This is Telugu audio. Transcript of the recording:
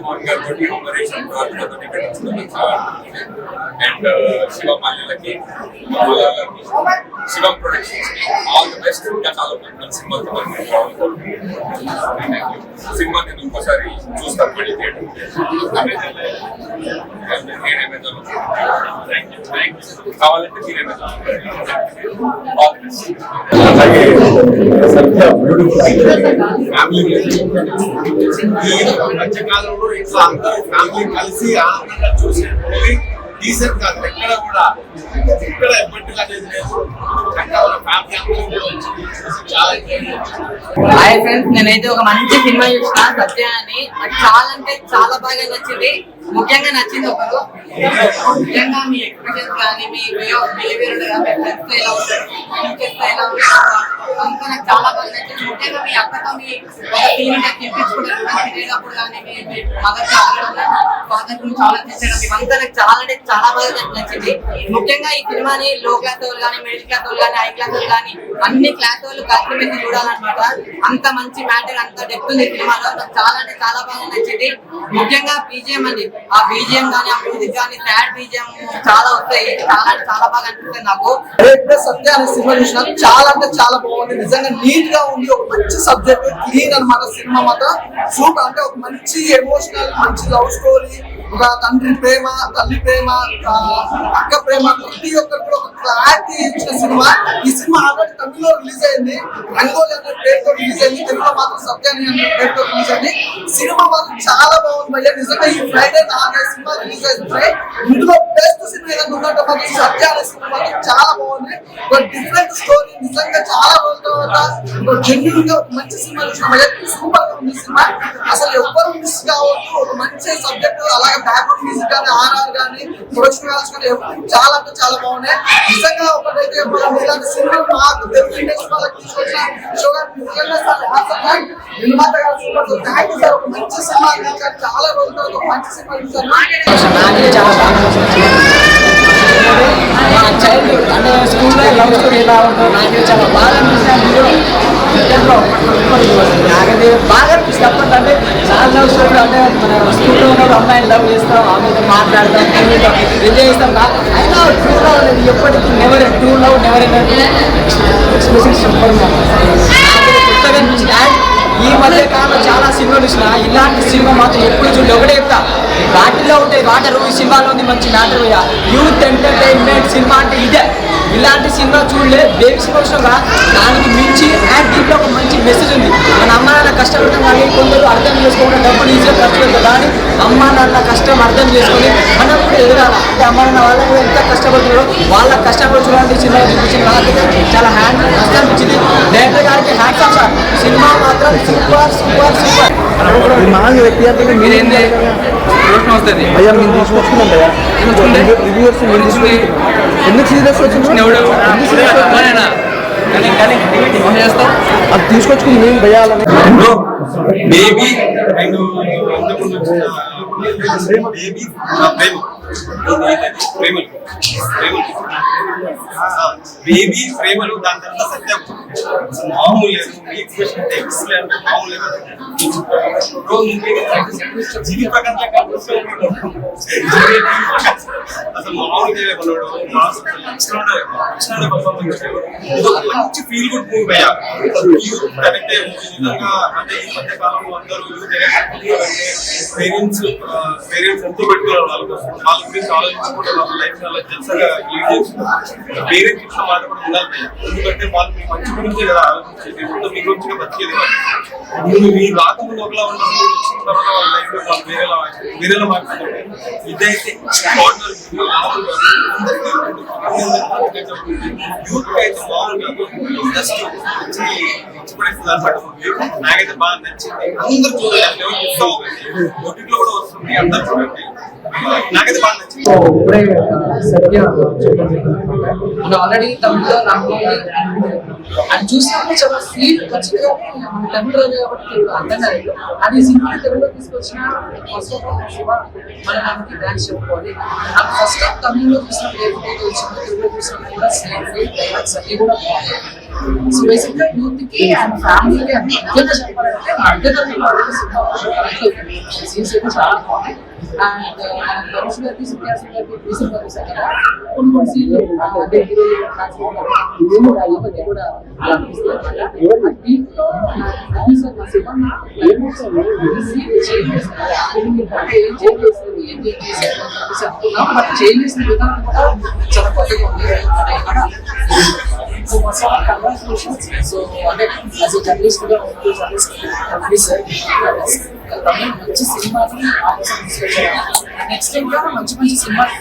మోహన్ గారితో అమరేష్ అంతో అండ్ శివ మాల్యాలకి Shivam Productions all the best. ఇంకా చాలా మంచి సినిమాతో సినిమా నేను ఇంకోసారి చూస్తాను మళ్ళీ థియేటర్ కావాలంటే మీరేమైనా మధ్యకాలంలో ఇట్లా అందరూ ఫ్యామిలీ కలిసి ఆనందంగా చూసే డీసెంట్ కాదు. ఎక్కడ కూడా ఇక్కడ ఎప్పటికీ అనేది లేదు. ఫ్యామిలీ అందరూ కూడా వచ్చి చాలా హాయ్ ఫ్రెండ్స్, నేనైతే ఒక మంచి సినిమా చూసిన సత్య అని. నాకు చాలా అంటే చాలా బాగా నచ్చింది. ముఖ్యంగా నచ్చింది ఒకరు ముఖ్యంగా మీ ఎక్స్ప్రెషన్స్ కానీ మీ వే ఆఫ్ బిహేవియర్ ఎలా ఉంటారు ఎలా ఉంటారు అంతా నాకు చాలా బాగా నచ్చింది. ముఖ్యంగా మీ అక్కతో మీ సీన్ తెప్పించుకుంటారు తినేటప్పుడు కానీ మీ మదర్ ఫాదర్ చాలా చేసేయడం ఇవంతా నాకు చాలా అంటే చాలా బాగా నచ్చింది. ముఖ్యంగా ఈ సినిమాని లో క్లాస్ వాళ్ళు కానీ మిడిల్ క్లాస్ వాళ్ళు కానీ హై క్లాస్ వాళ్ళు కానీ అన్ని క్లాస్ వాళ్ళు కలిసి పెట్టి చూడాలన్నమాట. అంత మంచి మ్యాటర్ అంత డెప్త్ ఉంది సినిమాలో. నాకు చాలా అంటే చాలా బాగా నచ్చింది. ముఖ్యంగా బీజిఎం అండి, ఆ బీజిఎం కానీ ఆ మ్యూజిక్ కానీ సాడ్ బీజిఎం చాలా వస్తాయి. చాలా అంటే చాలా బాగా అనిపిస్తుంది నాకు. సత్య అనే సినిమా చూసిన చాలా అంటే చాలా బాగుంది. నిజంగా నీట్ గా ఉంది. ఒక మంచి సబ్జెక్ట్ క్లీన్ అనమాట. సినిమా మాత్రం సూపర్. అంటే ఒక మంచి ఎమోషనల్ మంచి లవ్ స్టోరీ, ఒక తండ్రి ప్రేమ తల్లి ప్రేమ అక్క ప్రేమ ప్రతి ఒక్కరు కూడా ఒక క్లారిటీ ఇచ్చిన సినిమా. ఈ సినిమా ఆల్రెడీ తమిళలో రిలీజ్ అయింది. రంగోలి అనే పేరుతో రిలీజ్ అయింది. తెలుగులో మాత్రం సత్యాని అనే పేరుతో రిలీజ్ అయింది. సినిమా మాత్రం చాలా బాగుంది భయ్య. నిజంగా ఈ ఫ్రైడే 4 సినిమా రిలీజ్ అవుతున్నాయి. ఇందులో బెస్ట్ సినిమా ఏదైనా ఉందంటే మాత్రం సత్య అనే సినిమా మాత్రం చాలా బాగుంది. ఒక డిఫరెంట్ స్టోరీ. నిజంగా చాలా రోజుల తర్వాత జెన్యున్ గా ఒక మంచి సినిమా చూసిన భయ్య. సూపర్ గా ఉంది సినిమా. అసలు ఎవ్వరు మిస్ కావద్దు. ఒక మంచి సబ్జెక్ట్, అలాగే బ్యాక్గ్రౌండ్ మ్యూజిక్ కానీ ఆర్ఆర్ కానీ ప్రొడక్షన్ వాల్స్ కానీ చాలా అంటే చాలా బాగున్నాయి. నిజంగా ఒకటైతే ఇలాంటి సినిమా మాకు తెలుగు ఇండస్ట్రీ వాళ్ళకి తీసుకొచ్చిన షోగారు నిర్మాత గారు సూపర్. Thank you sir. ఒక మంచి సినిమా తీర్చారు. చాలా రోజుల తర్వాత ఒక మంచి సినిమా తీర్చారు. మా చైల్డ్హుడ్ అంటే స్కూల్లో లవ్ స్టోరీ ఎలా ఉంటుందో నాకు చాలా బాగా అనిపిస్తుంది. నాకైతే బాగా అనిపిస్తుంది. అప్పటికంటే చాలా లవ్ స్టోరీ అంటే మన స్కూల్లో ఉన్నప్పుడు అమ్మాయిని లవ్ చేస్తాం, ఆమెతో మాట్లాడతాం, ఎంజాయ్ చేస్తాం. అయినా ట్రూ లవ్ అనేది ఎప్పటికీ never true love never expression super. కొత్తగా అనిపించింది. ఈ మధ్య కాలంలో చాలా సినిమాలు చూసిన ఇలాంటి సినిమా మాత్రం ఎప్పుడు చూడండి. ఒకటే చెప్తా, వాటిలో ఉంటాయి వాటర్. ఈ సినిమాలో ఉంది మంచి మ్యాటర్. యూత్ ఎంటర్టైన్మెంట్ సినిమా అంటే ఇదే. ఇలాంటి సినిమా చూడలే. బేబీస్ కోసంగా దానికి మించి అండ్ దీంట్లో ఒక మంచి మెసేజ్ ఉంది. మన అమ్మ నాన్న కష్టపడతాం కానీ కొందరు అర్థం చేసుకోవడం డబ్బులు ఈజీగా ఖర్చు పెడతారు. కానీ అమ్మ నాన్న కష్టం అర్థం చేసుకొని మనం కూడా ఎదురాల. అంటే అమ్మ నాన్న వాళ్ళకి ఎంత కష్టపడుతున్నారో వాళ్ళకి కష్టపడుతున్నటువంటి సినిమా చూపించిన నాకైతే చాలా హ్యాండ్ కష్టం అనిపించింది. డైరెక్టర్ గారికి హ్యాండ్స్ ఆఫ్ సార్. సినిమా మాత్రం సూపర్ సూపర్ సూపర్. మీరేంది వస్తుంది అయ్యా మేము తీసుకొచ్చుకున్నాం కదా రివ్యూవర్స్ ఎందుకు సీరియస్ వచ్చింది అది తీసుకొచ్చుకుని మేము భయాలని బేబీ బేబీ ప్రేమలు దాని తర్వాత సత్యం మామూలు లేదు. మీ ఎక్స్ప్రెషన్ ఎక్సలెంట్ మామూలు లేదు. జీవి ప్రకాశం అసలు మామూలుగా మంచి ఫీల్ గుడ్ మూవీ అయ్యా. యూత్ కనెక్ట్ అయ్యే మూవీ. నిజంగా అంటే ఈ మధ్య కాలంలో అందరూ యూత్ పేరెంట్స్ ఎంతో పెట్టుకున్నారు వాళ్ళ కోసం. వాళ్ళ గురించి ఆలోచించకుండా వాళ్ళ లైఫ్ చాలా జల్సగా లీడ్ చేస్తున్నారు. పేరెంట్స్ ఇచ్చిన మాట కూడా ఉండాలి. ఎందుకంటే వాళ్ళు మీ మంచి గురించే కదా ఆలోచించేది. ఇప్పుడు మీ గురించి బతికేది వాళ్ళు. మీ రాకముందు ఒకలా ఉంటారు, వచ్చిన తర్వాత వాళ్ళ లైఫ్ లో వాళ్ళు వేరేలా మాట్లాడుతుంటారు. ఇదైతే యూత్ అయితే మామూలుగా జస్ట్ ఇచ్చిపడేస్తుంది అనమాట. నాకైతే బాగా నచ్చింది. అందరూ చూడాలి. ఓటీటీలో కూడా వస్తుంది. అందరూ చూడండి. నాకైతే బాగా నచ్చింది. ఆల్రెడీ తమిళలో రంగోలి అది చూసినప్పుడు చాలా ఫీల్ ఖచ్చితంగా తమిళ కాబట్టి అర్థం కాలేదు. అది సినిమా తెలుగులో తీసుకొచ్చిన ఫస్ట్ ఆఫ్ ఆల్ శివ మన మనకి డాన్స్ చెప్పుకోవాలి. నాకు ఫస్ట్ ఆఫ్ తమిళలో చూసినప్పుడు ఏదైతే వచ్చిందో తెలుగులో చూసినప్పుడు కూడా సేమ్ డైలాగ్స్ అన్ని కూడా బాగుంటాయి. సో బేసిక్ గా యూత్ కి అండ్ ఫ్యామిలీకి అండ్ ముఖ్యంగా చెప్పాలంటే మధ్యతరగతి సీన్స్ అయితే చాలా బాగున్నాయి. అండ్ మన ధనుష్ గారికి సుఖ్యాస్ గారికి రీసెంట్ గా చూసాం కదా కొన్ని సీన్లు అంటే కూడా దీంట్లో బట్ చేంజెస్ విధానం కూడా చాలా కొత్తగా ఉంది. So congratulations. సో అంటే యాజ్ ఎ జర్నలిస్ట్ గా మంచి సినిమాని ఆలోచన తీసుకొచ్చారు. నెక్స్ట్ ఇంకా మంచి మంచి సినిమాలు